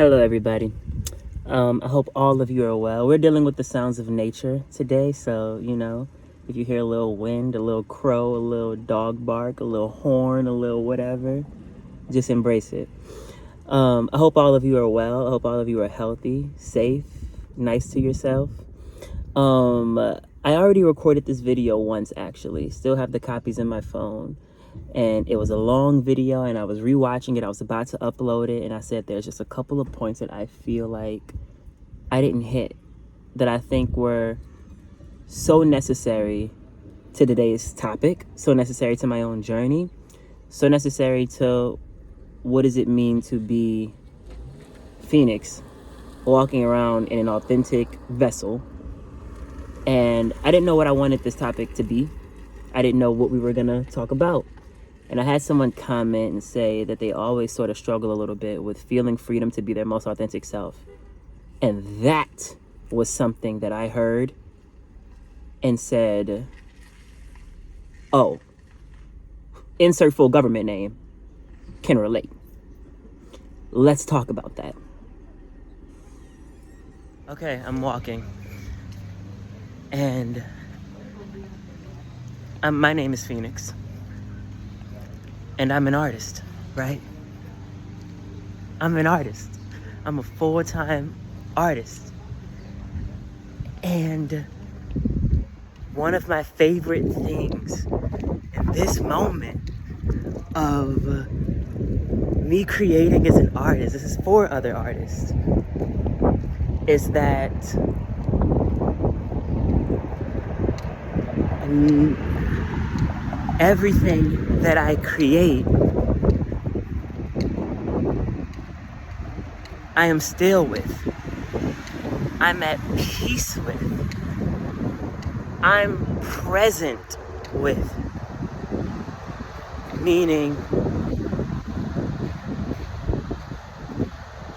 Hello, everybody. I hope all of you are well. We're dealing with the sounds of nature today, so, if you hear a little wind, a little crow, a little dog bark, a little horn, a little whatever, just embrace it. I hope all of you are well. I hope all of you are healthy, safe, nice to yourself. I already recorded this video once, actually. Still have the copies in my phone. And it was a long video, and I was rewatching it. I was about to upload it, and I said there's just a couple of points that I feel like I didn't hit, that I think were so necessary to today's topic, so necessary to my own journey, so necessary to what does it mean to be Phoenix, walking around in an authentic vessel. And I didn't know what I wanted this topic to be. I didn't know what we were gonna talk about. And I had someone comment and say that they always sort of struggle a little bit with feeling freedom to be their most authentic self. And that was something that I heard and said, oh, insert full government name, can relate. Let's talk about that. Okay, I'm walking. And my name is Phoenix. And I'm an artist, right? I'm an artist. I'm a full-time artist. And one of my favorite things in this moment of me creating as an artist, this is for other artists, is that everything that I create, I am still with. I'm at peace with. I'm present with. Meaning,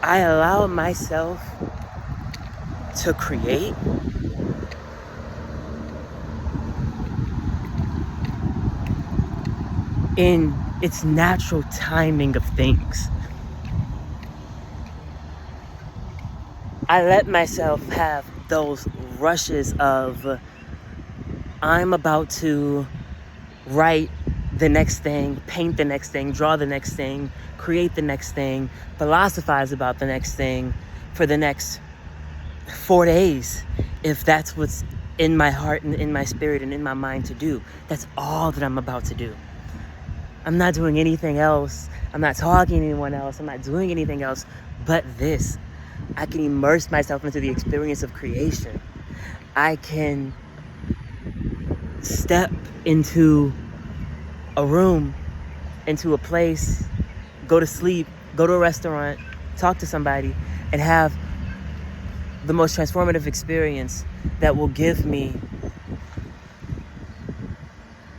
I allow myself to create in its natural timing of things. I let myself have those rushes of I'm about to write the next thing, paint the next thing, draw the next thing, create the next thing, philosophize about the next thing for the next 4 days, if that's what's in my heart and in my spirit and in my mind to do. That's all that I'm about to do. I'm not doing anything else. I'm not talking to anyone else. I'm not doing anything else but this. I can immerse myself into the experience of creation. I can step into a room, into a place, go to sleep, go to a restaurant, talk to somebody, and have the most transformative experience that will give me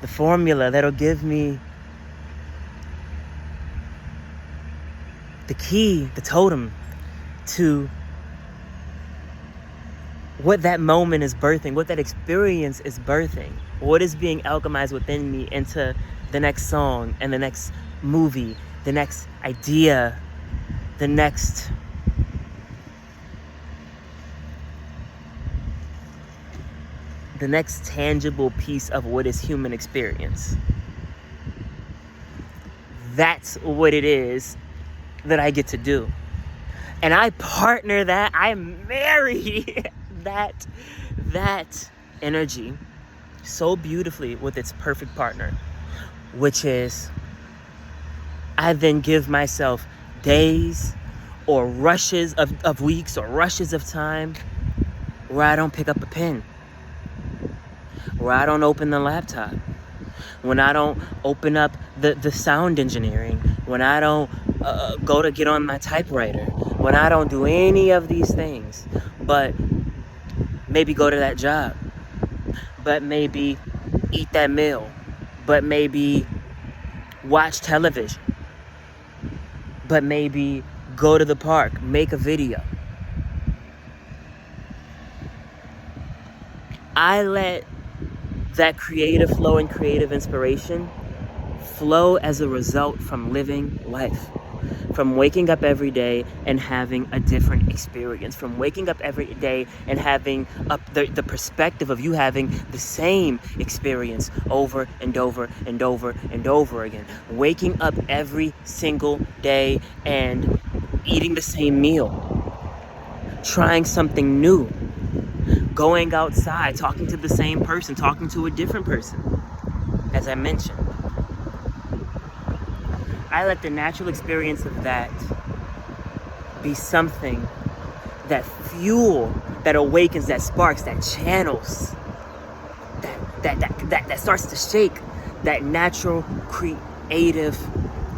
the formula, that'll give me the key, the totem to what that moment is birthing, what that experience is birthing, what is being alchemized within me into the next song and the next movie, the next idea, the next tangible piece of what is human experience. That's what it is that I get to do. And I partner that, I marry that energy so beautifully with its perfect partner, which is I then give myself days or rushes of weeks or rushes of time where I don't pick up a pen, where I don't open the laptop, when I don't open up the sound engineering, when I don't go to get on my typewriter, when I don't do any of these things, but maybe go to that job, but maybe eat that meal, but maybe watch television, but maybe go to the park, make a video. I let that creative flow and creative inspiration flow as a result from living life. From waking up every day and having a different experience. From waking up every day and having the perspective of you having the same experience over and over and over and over again. Waking up every single day and eating the same meal. Trying something new. Going outside, talking to the same person, talking to a different person. As I mentioned, I let the natural experience of that be something that fuel, that awakens, that sparks, that channels, that starts to shake that natural creative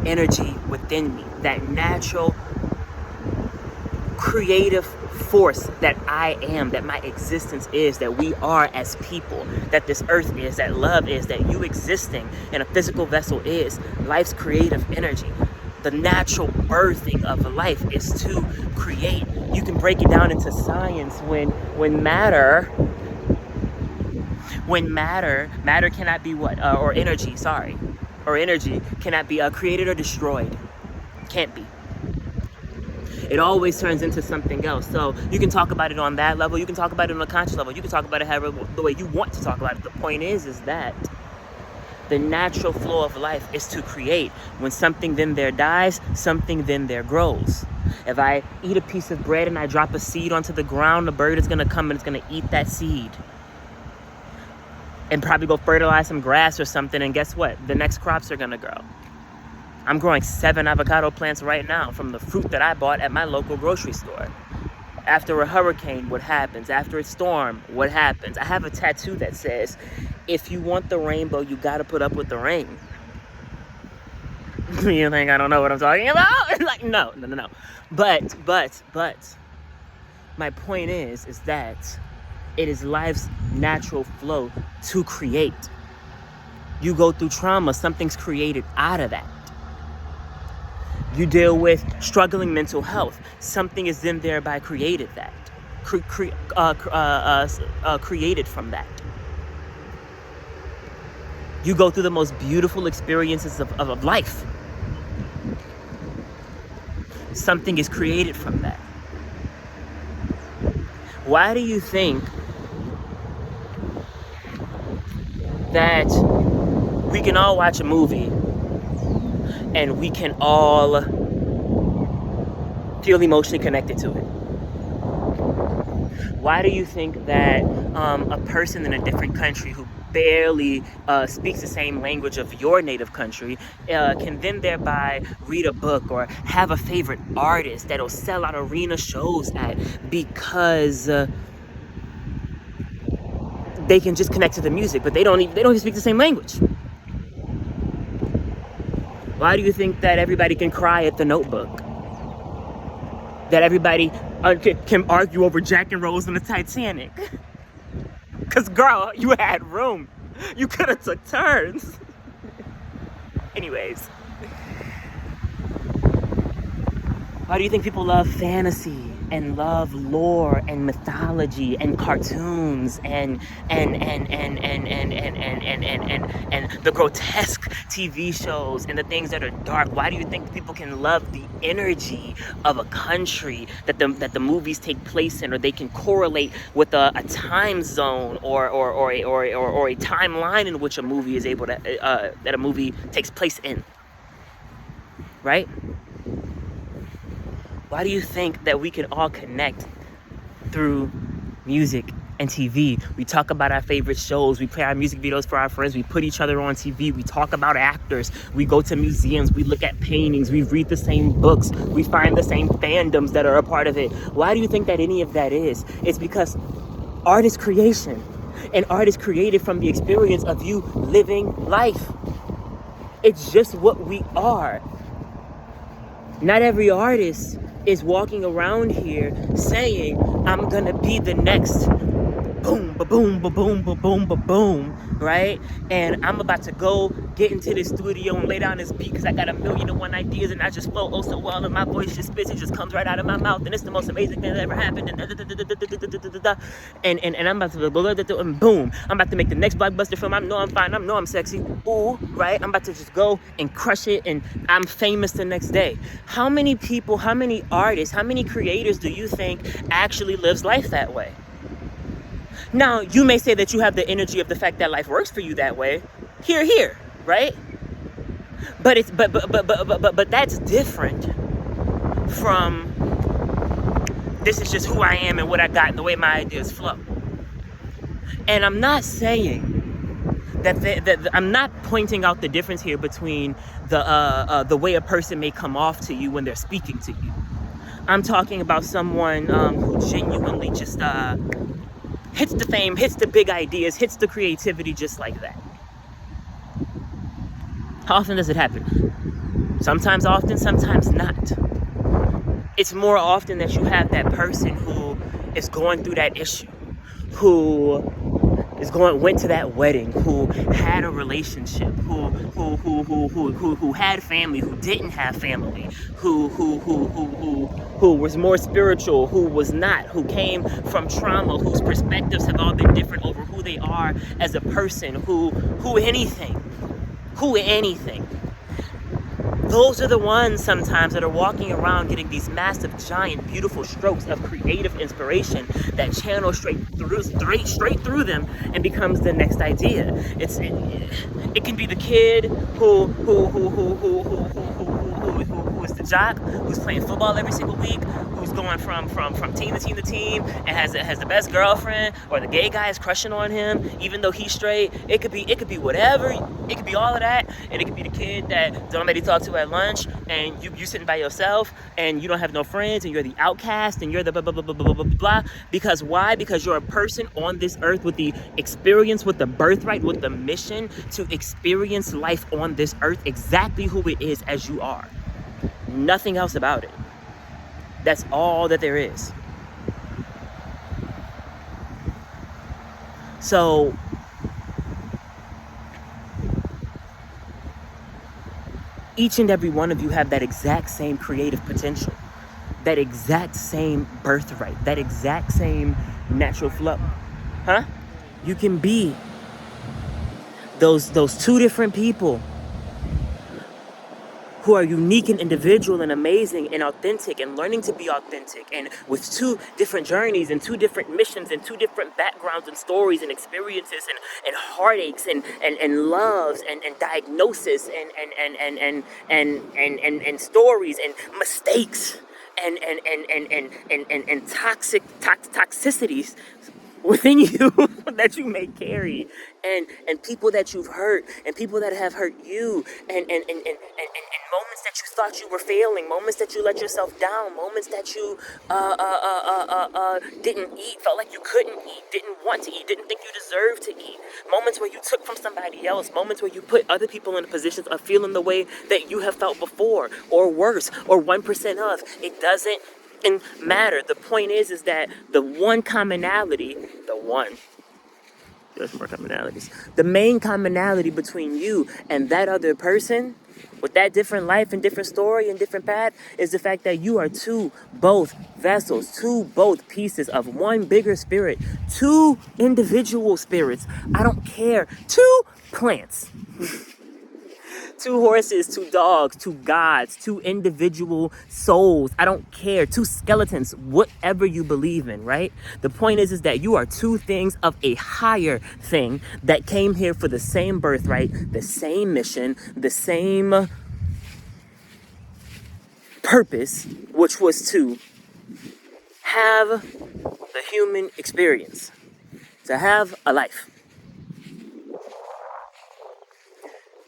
energy within me, that natural creative force that I am, that my existence is, that we are as people, that this earth is, that love is, that you existing in a physical vessel is, life's creative energy. The natural birthing of life is to create. You can break it down into science when matter cannot be or energy cannot be created or destroyed. Can't be. It always turns into something else. So you can talk about it on that level. You can talk about it on a conscious level. You can talk about it however the way you want to talk about it. The point is that the natural flow of life is to create. When something then there dies, something then there grows. If I eat a piece of bread and I drop a seed onto the ground, the bird is going to come and it's going to eat that seed. And probably go fertilize some grass or something. And guess what? The next crops are going to grow. I'm growing 7 avocado plants right now from the fruit that I bought at my local grocery store. After a hurricane, what happens? After a storm, what happens? I have a tattoo that says, if you want the rainbow, you got to put up with the rain. You think I don't know what I'm talking about? Like, no. But my point is that it is life's natural flow to create. You go through trauma, something's created out of that. You deal with struggling mental health. Something is then thereby created that. Created from that. You go through the most beautiful experiences of life. Something is created from that. Why do you think that we can all watch a movie and we can all feel emotionally connected to it? Why do you think that a person in a different country who barely speaks the same language of your native country can then thereby read a book or have a favorite artist that'll sell out arena shows at because they can just connect to the music, but they don't even speak the same language? Why do you think that everybody can cry at The Notebook? That everybody can argue over Jack and Rose on the Titanic? Because, girl, you had room. You could have took turns. Anyways. Why do you think people love fantasy and love lore and mythology and cartoons and the grotesque TV shows and the things that are dark? Why do you think people can love the energy of a country that the movies take place in, or they can correlate with a time zone or a timeline in which a movie is able to that a movie takes place in? Right? Why do you think that we can all connect through music and TV? We talk about our favorite shows. We play our music videos for our friends. We put each other on TV. We talk about actors. We go to museums. We look at paintings. We read the same books. We find the same fandoms that are a part of it. Why do you think that any of that is? It's because art is creation. And art is created from the experience of you living life. It's just what we are. Not every artist is walking around here saying, I'm gonna be the next boom, ba-boom, ba-boom, ba-boom, ba-boom, right? And I'm about to go get into this studio and lay down this beat because I got 1,000,001 ideas and I just flow oh so well and my voice just spits, it just comes right out of my mouth and it's the most amazing thing that ever happened and I'm about to and boom, I'm about to make the next blockbuster film. I know I'm fine, I know I'm sexy, ooh, right? I'm about to just go and crush it and I'm famous the next day. How many people, how many artists, how many creators do you think actually lives life that way? Now, you may say that you have the energy of the fact that life works for you that way. Here, right? But it's but that's different from this is just who I am and what I got and the way my ideas flow. And I'm not saying that I'm not pointing out the difference here between the way a person may come off to you when they're speaking to you. I'm talking about someone who genuinely just hits the fame, hits the big ideas, hits the creativity just like that. How often does it happen? Sometimes often, sometimes not. It's more often that you have that person who is going through that issue, who went to that wedding, who had a relationship, who had family, who didn't have family, who was more spiritual, who was not, who came from trauma, whose perspectives have all been different over who they are as a person, who anything. Those are the ones sometimes that are walking around getting these massive, giant, beautiful strokes of creative inspiration that channel straight through them and becomes the next idea. It can be the kid who is the jock, who's playing football every single week, who's going from team to team and has the best girlfriend, or the gay guy is crushing on him even though he's straight. It could be whatever. It could be all of that, and it could be the kid that nobody talks to at lunch, and you sitting by yourself, and you don't have no friends, and you're the outcast, and you're the blah blah blah blah blah blah blah. Because why? Because you're a person on this earth with the experience, with the birthright, with the mission to experience life on this earth exactly who it is as you are. Nothing else about it. That's all that there is. So each and every one of you have that exact same creative potential, that exact same birthright, that exact same natural flow. You can be those two different people who are unique and individual and amazing and authentic and learning to be authentic, and with two different journeys and two different missions and two different backgrounds and stories and experiences and heartaches and loves and diagnosis and stories and mistakes and toxicities within you that you may carry, and people that you've hurt, and people that have hurt you, and moments that you thought you were failing, moments that you let yourself down, moments that you didn't eat, felt like you couldn't eat, didn't want to eat, didn't think you deserved to eat, moments where you took from somebody else, moments where you put other people in positions of feeling the way that you have felt before, or worse, or 1% of. It doesn't matter. The point is that the one commonality, there's more commonalities. The main commonality between you and that other person with that different life and different story and different path is the fact that you are both vessels, both pieces of one bigger spirit, two individual spirits. I don't care. Two plants. Two horses, two dogs, two gods, two individual souls. I don't care. Two skeletons, whatever you believe in, right? The point is that you are two things of a higher thing that came here for the same birthright, the same mission, the same purpose, which was to have the human experience, to have a life,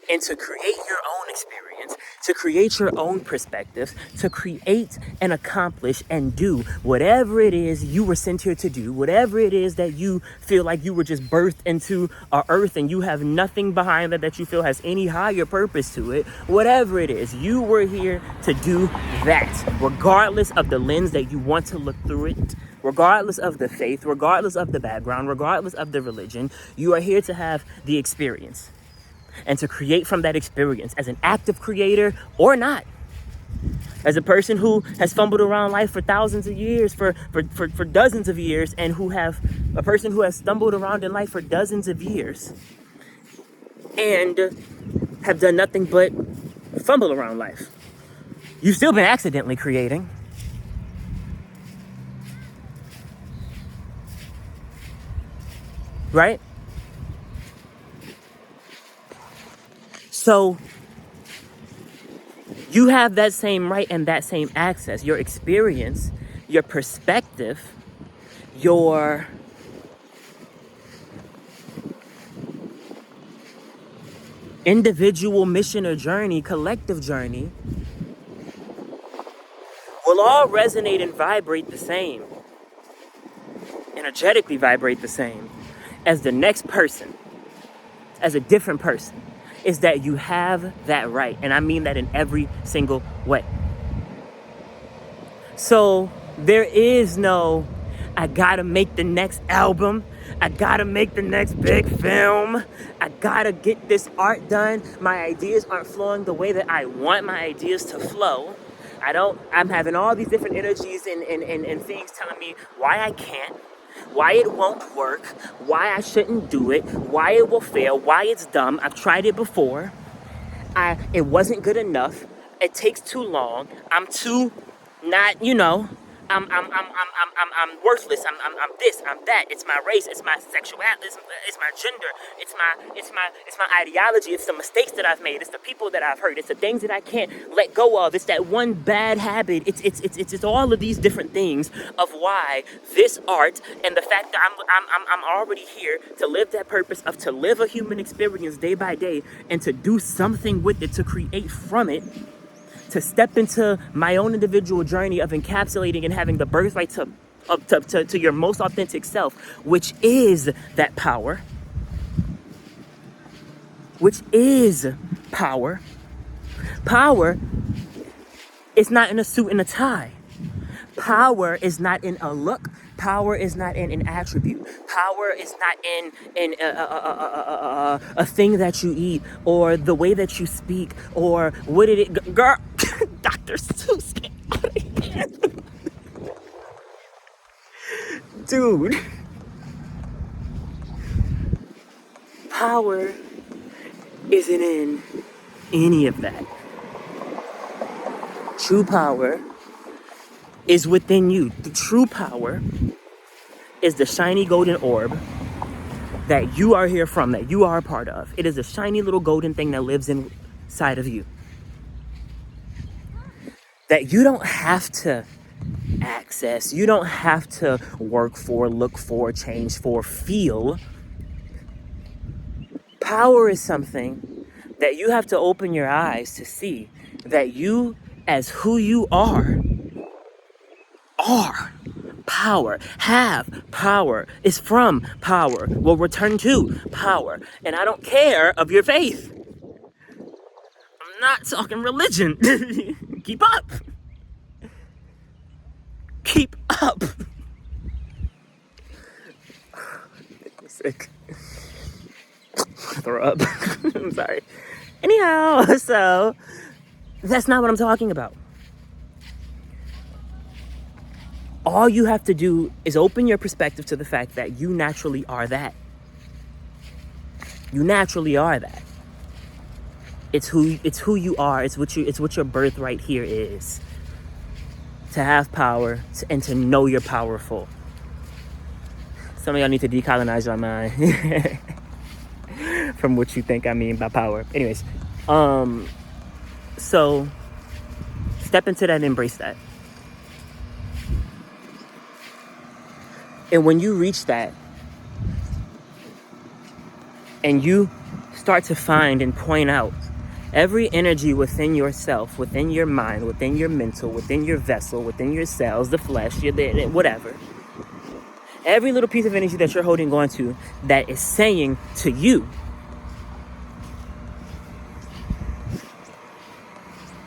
and to create your own experience to create your own perspectives, to create and accomplish and do whatever it is you were sent here to do, whatever it is that you feel like you were just birthed into our earth and you have nothing behind that you feel has any higher purpose to it, whatever it is, you were here to do that, regardless of the lens that you want to look through it, regardless of the faith, regardless of the background, regardless of the religion. You are here to have the experience and to create from that experience as an active creator or not. As a person who has fumbled around life for thousands of years, for dozens of years, and a person who has stumbled around in life for dozens of years and have done nothing but fumble around life. You've still been accidentally creating. Right? So you have that same right and that same access. Your experience, your perspective, your individual mission or journey, collective journey, will all resonate and vibrate the same, energetically vibrate the same as the next person, as a different person. Is that you have that right. And I mean that in every single way. So there is no, I gotta make the next album. I gotta make the next big film. I gotta get this art done. My ideas aren't flowing the way that I want my ideas to flow. I'm having all these different energies and things telling me why I can't, why it won't work, why I shouldn't do it, why it will fail, why it's dumb. I've tried it before. It wasn't good enough. It takes too long. I'm too not, I'm worthless. I'm this, I'm that. It's my race, it's my sexuality, it's my gender, it's my ideology, it's the mistakes that I've made, it's the people that I've hurt, it's the things that I can't let go of, it's that one bad habit, it's all of these different things of why this art and the fact that I'm already here to live that purpose of to live a human experience day by day and to do something with it, to create from it, to step into my own individual journey of encapsulating and having the birthright to your most authentic self, which is that power, which is power. Power is not in a suit and a tie. Power is not in a look. Power is not in an attribute. Power is not in a thing that you eat or the way that you speak or what did it... Girl, Dr. Seuss, get out of here. Dude. Power isn't in any of that. True power is within you. The true power is the shiny golden orb that you are here from, that you are a part of. It is a shiny little golden thing that lives inside of you, that you don't have to access, you don't have to work for, look for, change for, feel. Power is something that you have to open your eyes to see, that you, as who you are power, have power, is from power, will return to power. And I don't care of your faith. I'm not talking religion. Keep up. Keep up. I'm sick. Throw up. I'm sorry. Anyhow, so that's not what I'm talking about. All you have to do is open your perspective to the fact that you naturally are that. You naturally are that. It's who you are. It's what your birthright here is. To have power and to know you're powerful. Some of y'all need to decolonize your mind from what you think I mean by power. Anyways, so step into that and embrace that. And when you reach that and you start to find and point out Every energy within yourself, within your mind, within your mental, within your vessel, within your cells, the flesh, whatever. Every little piece of energy that you're holding on to that is saying to you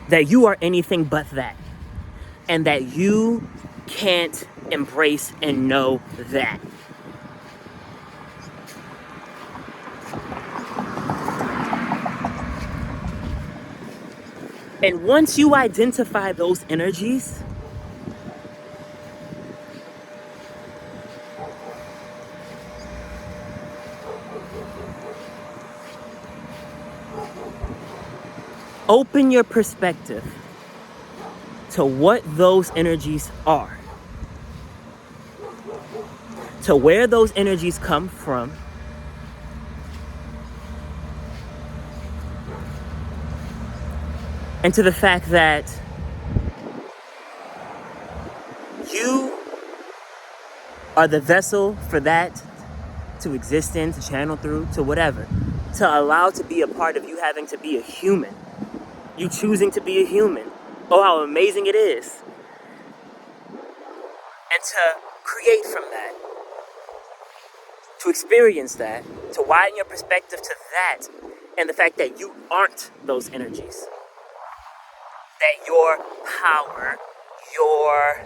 that you are anything but that, and that you can't embrace and know that. And once you identify those energies, open your perspective to what those energies are, to where those energies come from, and to the fact that you are the vessel for that to exist in, to channel through, to whatever, to allow to be a part of you having to be a human, you choosing to be a human. Oh, how amazing it is. And to create from that, to experience that, to widen your perspective to that, and the fact that you aren't those energies. That your power, your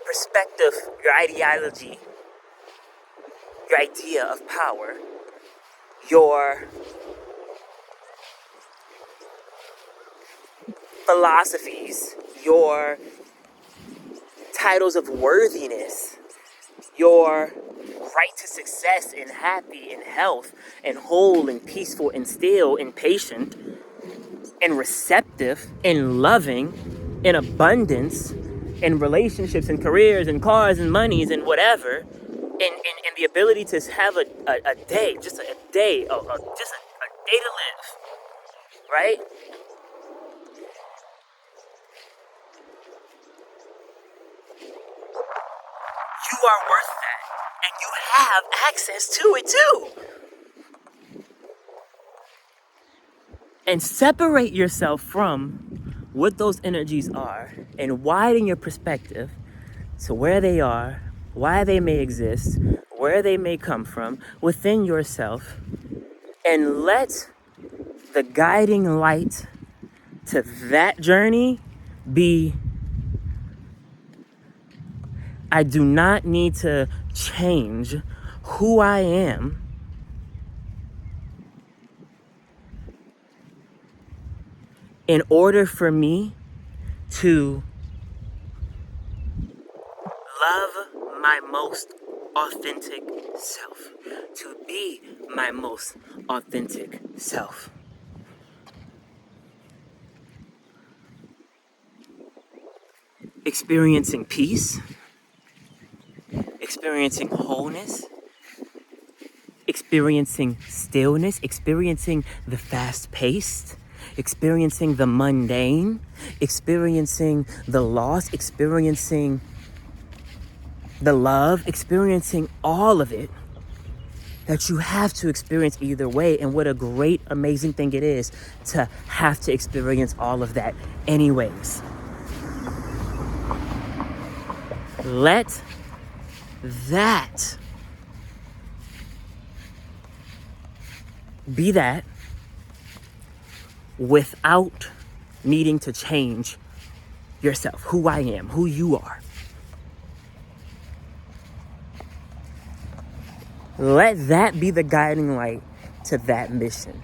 perspective, your ideology, your idea of power, your philosophies, your titles of worthiness, your right to success and happy and health and whole and peaceful and still and patient and receptive and loving and abundance and relationships and careers and cars and monies and whatever, and the ability to have a day, just a day, just a day to live, right? You are worth that, and you have access to it too. And separate yourself from what those energies are and widen your perspective to where they are, why they may exist, where they may come from within yourself, and let the guiding light to that journey be, I do not need to change who I am in order for me to love my most authentic self, to be my most authentic self. Experiencing peace, experiencing wholeness, experiencing stillness, experiencing the fast-paced, experiencing the mundane, experiencing the loss, experiencing the love, experiencing all of it that you have to experience either way. And what a great, amazing thing it is to have to experience all of that anyways. Let that be that without needing to change yourself, who I am, who you are. Let that be the guiding light to that mission.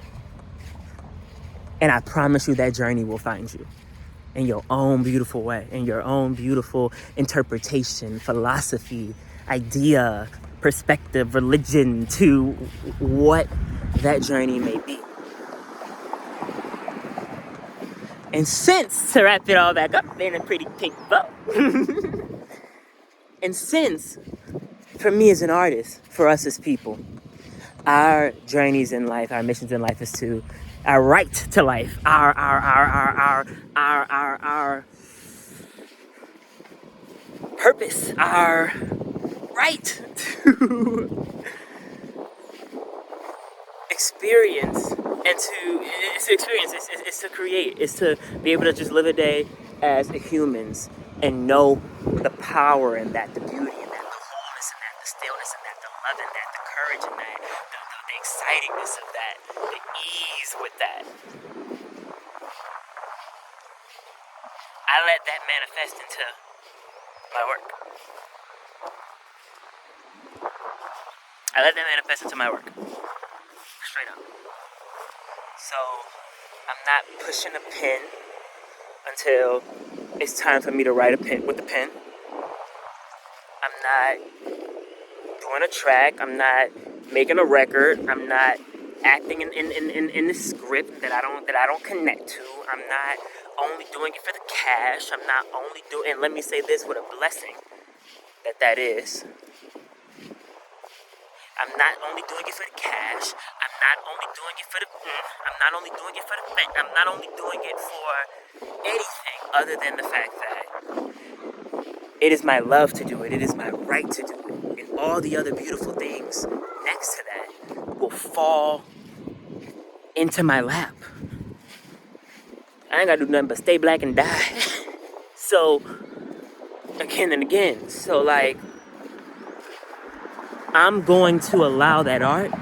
And I promise you that journey will find you in your own beautiful way, in your own beautiful interpretation, philosophy, idea, perspective, religion to what that journey may be. And since, to wrap it all back up in a pretty pink bow, and since, for me as an artist, for us as people, our journeys in life, our missions in life is to, our right to life, our purpose, our right to experience And it's to experience, it's to create, it's to be able to just live a day as humans and know the power in that, the beauty in that, the wholeness in that, the stillness in that, the love in that, the courage in that, the excitingness of that, the ease with that. I let that manifest into my work. I let that manifest into my work. Straight up. So I'm not pushing a pen until it's time for me to write a pen with the pen. I'm not doing a track. I'm not making a record. I'm not acting in the script that I don't connect to. I'm not only doing it for the cash. I'm not only doing, and let me say this with a blessing that is. I'm not only doing it for the cash. I'm not only doing it for the. I'm not only doing it for the. I'm not only doing it for anything other than the fact that it is my love to do it. It is my right to do it, and all the other beautiful things next to that will fall into my lap. I ain't gotta do nothing but stay black and die. So again and again. So like. I'm going to allow that art.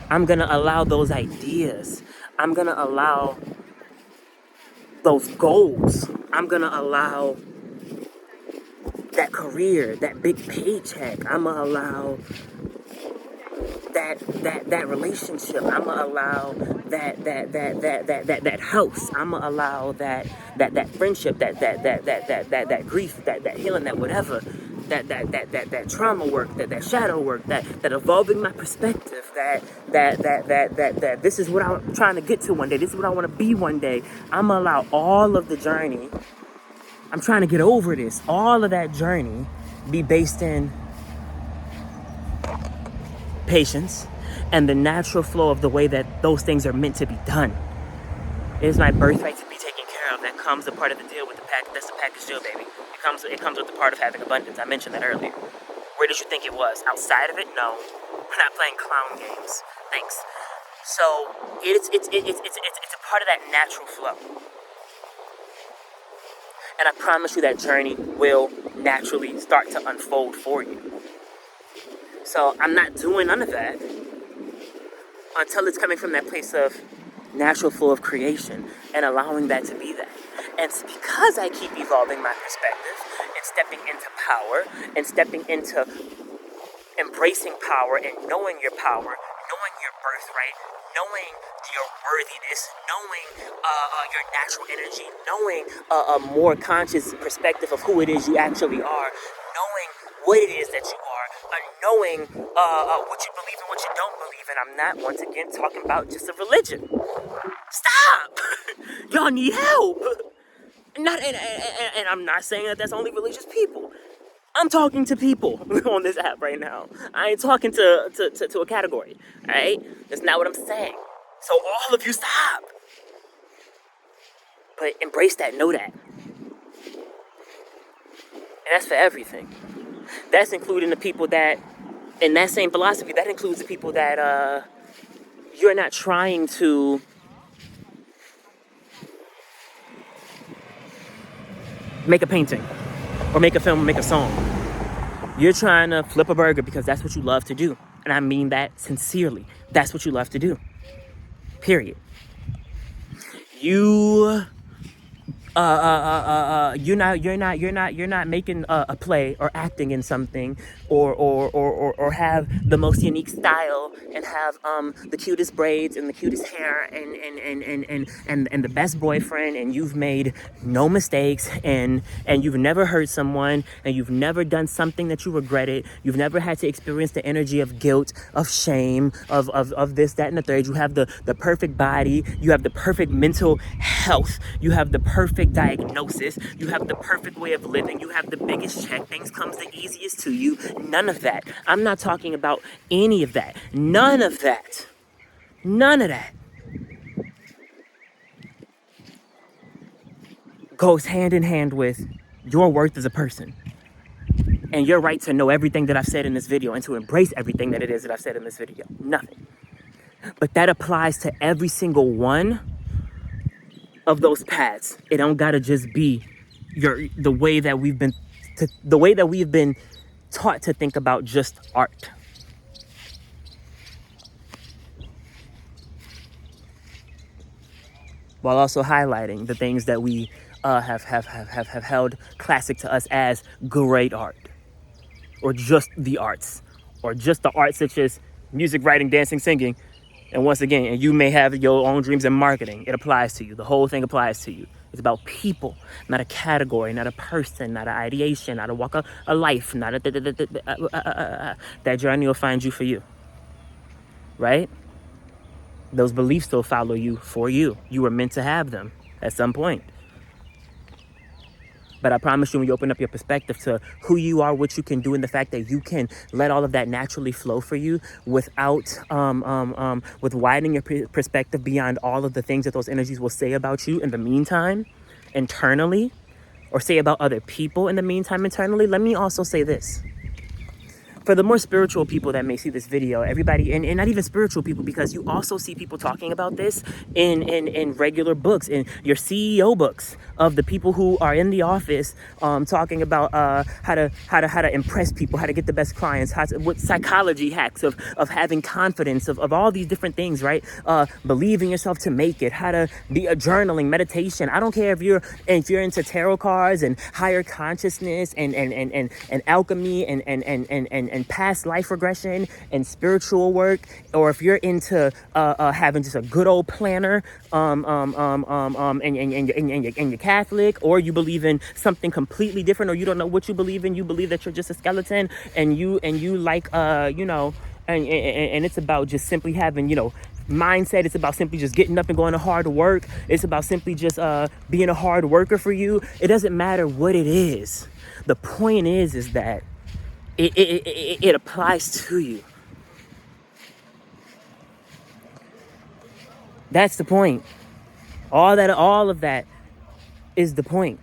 I'm going to allow those ideas. I'm going to allow those goals. I'm going to allow that career, that big paycheck. I'm going to allow that relationship. I'm going to allow that house. I'm going to allow that friendship, that grief, that healing, that whatever. That trauma work, that shadow work, that evolving my perspective, that this is what I'm trying to get to one day. This is what I want to be one day. I'm gonna allow all of the journey. I'm trying to get over this. All of that journey be based in patience and the natural flow of the way that those things are meant to be done. It is my birthright to be taken care of. That comes a part of the deal with the pack. That's the package deal, baby. It comes with the part of having abundance. I mentioned that earlier. Where did you think it was? Outside of it? No. We're not playing clown games. Thanks. So it's a part of that natural flow. And I promise you that journey will naturally start to unfold for you. So I'm not doing none of that until it's coming from that place of natural flow of creation and allowing that to be that. And it's because I keep evolving my perspective and stepping into power and stepping into embracing power and knowing your power, knowing your birthright, knowing your worthiness, knowing your natural energy, knowing a more conscious perspective of who it is you actually are, knowing what it is that you are, knowing what you believe and what you don't believe. And I'm not, once again, talking about just a religion. Stop! Y'all need help! And I'm not saying that that's only religious people. I'm talking to people on this app right now. I ain't talking to a category, all right? That's not what I'm saying. So all of you stop. But embrace that, know that. And that's for everything. That's including the people that, in that same philosophy, that includes the people that you're not trying to make a painting or make a film or make a song. You're trying to flip a burger because that's what you love to do. And I mean that sincerely. That's what you love to do. Period. You're not making a play or acting in something or have the most unique style and have the cutest braids and the cutest hair and the best boyfriend, and you've made no mistakes and you've never hurt someone and you've never done something that you regretted. You've never had to experience the energy of guilt, of shame, of this, that, and the third. You have the perfect body. You have the perfect mental health. You have the perfect diagnosis. You have the perfect way of living. You have the biggest check. Things comes the easiest to you. None of that. I'm not talking about any of that. None of that. None of that goes hand in hand with your worth as a person and your right to know everything that I've said in this video and to embrace everything that it is that I've said in this video. Nothing. But that applies to every single one of those paths. It don't gotta just be the way that we've been taught to think about just art. While also highlighting the things that we have held classic to us as great art, or just the arts, or just the arts such as music, writing, dancing, singing. And once again, and you may have your own dreams in marketing. It applies to you. The whole thing applies to you. It's about people, not a category, not a person, not an ideation, not a walk of a life, not a that journey will find you for you, right? Those beliefs still follow you for you. You were meant to have them at some point. But I promise you, when you open up your perspective to who you are, what you can do, and the fact that you can let all of that naturally flow for you without, with widening your perspective beyond all of the things that those energies will say about you in the meantime, internally, or say about other people in the meantime, internally. Let me also say this. For the more spiritual people that may see this video, everybody, and not even spiritual people, because you also see people talking about this in regular books, in your CEO books of the people who are in the office, talking about how to impress people, how to get the best clients, what psychology hacks of having confidence, of all these different things, right? Believe in yourself to make it, how to be a journaling, meditation. I don't care if you're into tarot cards and higher consciousness and alchemy and past life regression and spiritual work, or if you're into having just a good old planner, and you're Catholic, or you believe in something completely different, or you don't know what you believe in, you believe that you're just a skeleton, and you like and it's about just simply having, mindset. It's about simply just getting up and going to hard work. It's about simply just being a hard worker for you. It doesn't matter what it is. The point is that it applies to you. That's the point. All of that is the point.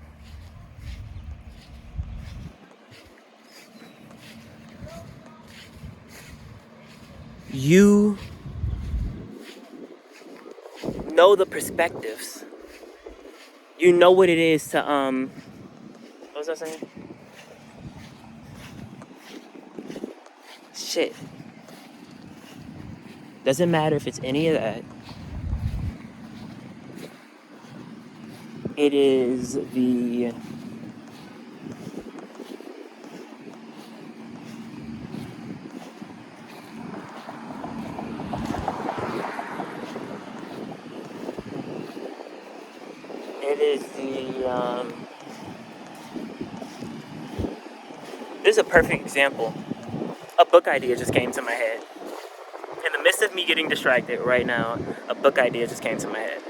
You know the perspectives. You know what it is to what was I saying? Shit. Doesn't matter if it's any of that. It is the this is a perfect example. A book idea just came to my head. In the midst of me getting distracted right now, a book idea just came to my head.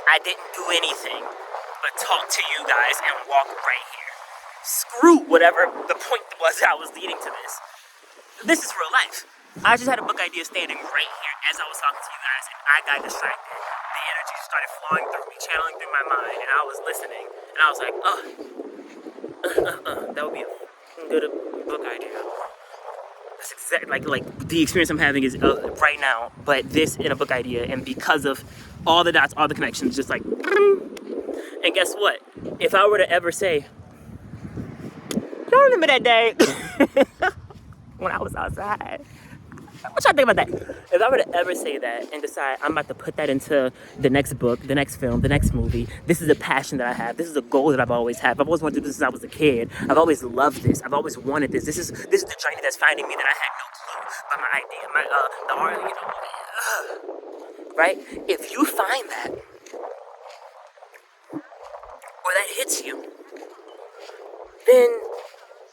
I didn't do anything but talk to you guys and walk right here. Screw whatever the point was I was leading to this. This is real life. I just had a book idea standing right here as I was talking to you guys, and I got distracted. The energy started flowing through me, channeling through my mind, and I was listening, and I was like, that would be a good book idea. That's exactly like the experience I'm having is right now, but this in a book idea, and because of all the dots, all the connections, just like, and guess what? If I were to ever say, y'all remember that day when I was outside? What y'all think about that? If I were to ever say that and decide I'm about to put that into the next book, the next film, the next movie, this is a passion that I have. This is a goal that I've always had. I've always wanted to do this since I was a kid. I've always loved this. I've always wanted this. This is the journey that's finding me that I had no clue about my idea, the art, right? If you find that, or that hits you, then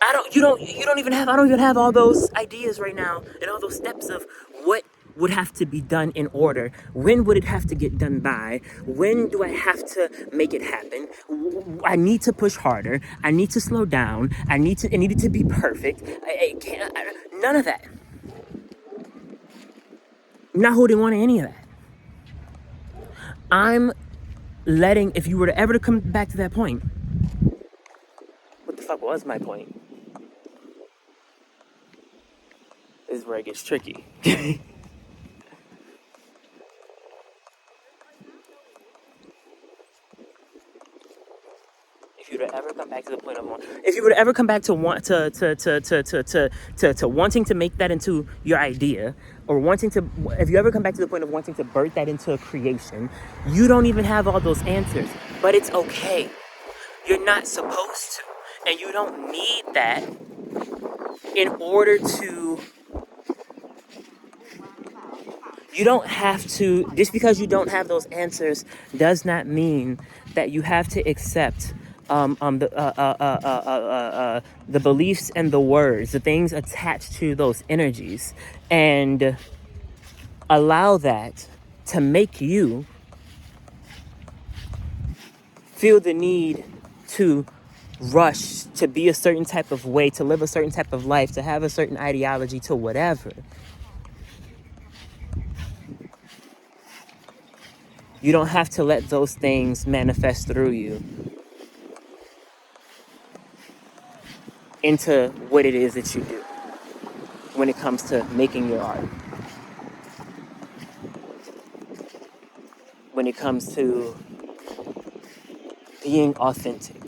I don't even have all those ideas right now and all those steps of what would have to be done in order. When would it have to get done by? When do I have to make it happen? I need to push harder. I need to slow down. It needed to be perfect. None of that. I'm not holding on to any of that. I'm letting, if you were to ever come back to that point, what the fuck was my point? This is where it gets tricky. If you were to ever come back to the point of if you were to ever come back to wanting to make that into your idea, or if you ever come back to the point of wanting to birth that into a creation, you don't even have all those answers, but it's okay. You're not supposed to, and you don't need that in order to. You don't have to, just because you don't have those answers does not mean that you have to accept the beliefs and the words, the things attached to those energies, and allow that to make you feel the need to rush, to be a certain type of way, to live a certain type of life, to have a certain ideology, to whatever. You don't have to let those things manifest through you into what it is that you do when it comes to making your art. When it comes to being authentic.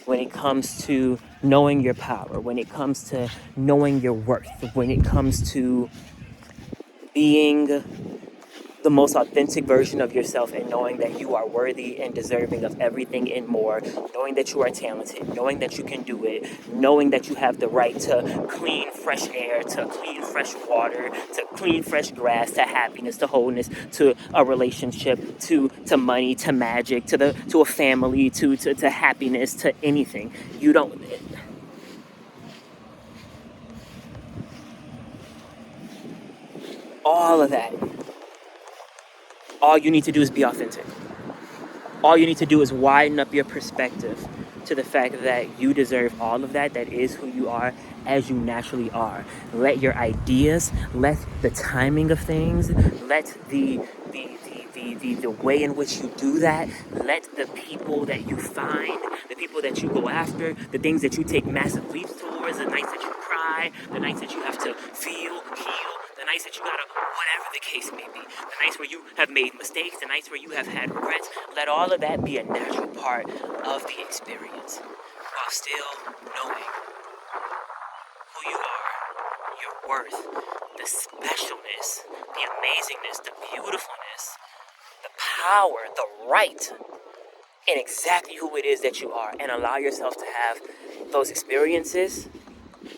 When it comes to knowing your power. When it comes to knowing your worth. When it comes to being the most authentic version of yourself, and knowing that you are worthy and deserving of everything and more, knowing that you are talented, knowing that you can do it, knowing that you have the right to clean fresh air, to clean fresh water, to clean fresh grass, to happiness, to wholeness, to a relationship, to money, to magic, to a family, to happiness, to anything. You don't. All of that. All you need to do is be authentic. All you need to do is widen up your perspective to the fact that you deserve all of that. That is who you are as you naturally are. Let your ideas, let the timing of things, let the way in which you do that, let the people that you find, the people that you go after, the things that you take massive leaps towards, the nights that you cry, the nights that you have to feel, heal, the nights that you gotta, whatever the case may be, the nights where you have made mistakes, the nights where you have had regrets, let all of that be a natural part of the experience, while still knowing who you are, your worth, the specialness, the amazingness, the beautifulness, the power, the right in exactly who it is that you are, and allow yourself to have those experiences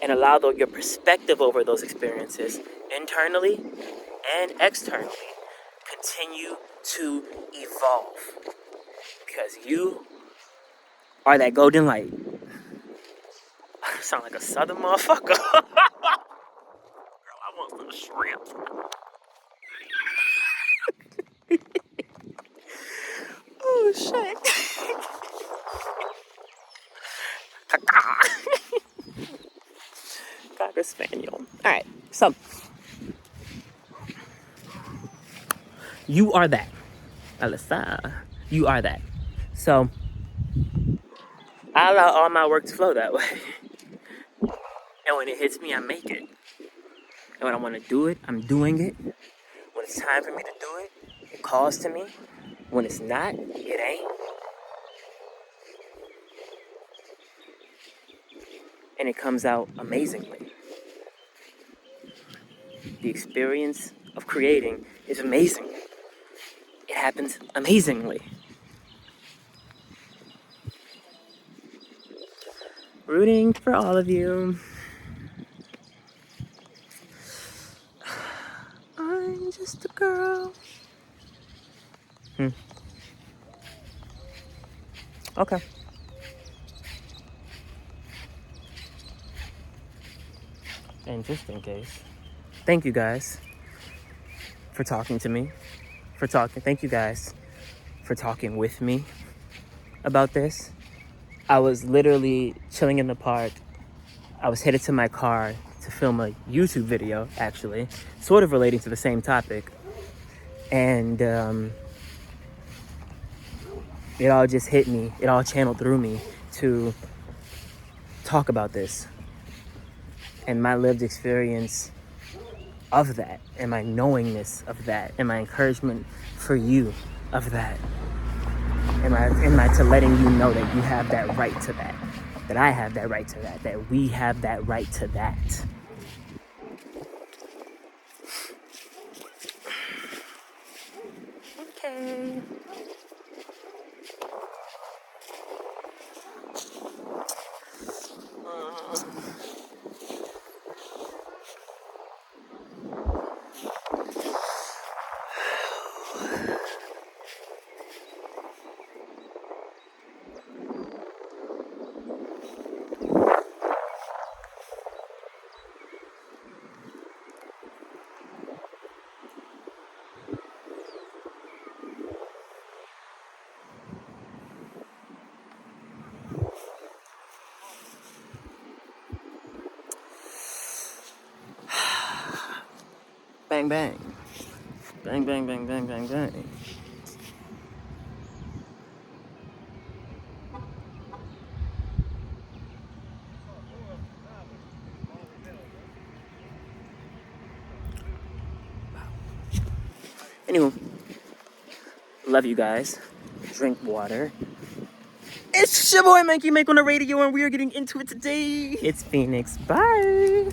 and allow your perspective over those experiences internally and externally continue to evolve, because you are that golden light. I sound like a southern motherfucker. Girl, I want some shrimp. Oh shit. Cocker spaniel. Alright, so you are that. Alyssa, you are that. So I allow all my work to flow that way. And when it hits me, I make it. And when I want to do it, I'm doing it. When it's time for me to do it, it calls to me. When it's not, it ain't. And it comes out amazingly. The experience of creating is amazing. It happens amazingly. Rooting for all of you. I'm just a girl. Okay. And just in case, thank you guys for talking to me. Thank you guys for talking with me about this. I was literally chilling in the park. I was headed to my car to film a YouTube video, actually, sort of relating to the same topic. And it all just hit me. It all channeled through me to talk about this and my lived experience of that, and my knowingness of that, and my encouragement for you of that. Am I to letting you know that you have that right to that I have that right to that we have that right to that. Okay. Bang, bang. Bang, bang, bang, bang, bang, bang. Anywho, love you guys. Drink water. It's your boy Mankey Make on the radio, and we are getting into it today. It's Phoenix. Bye.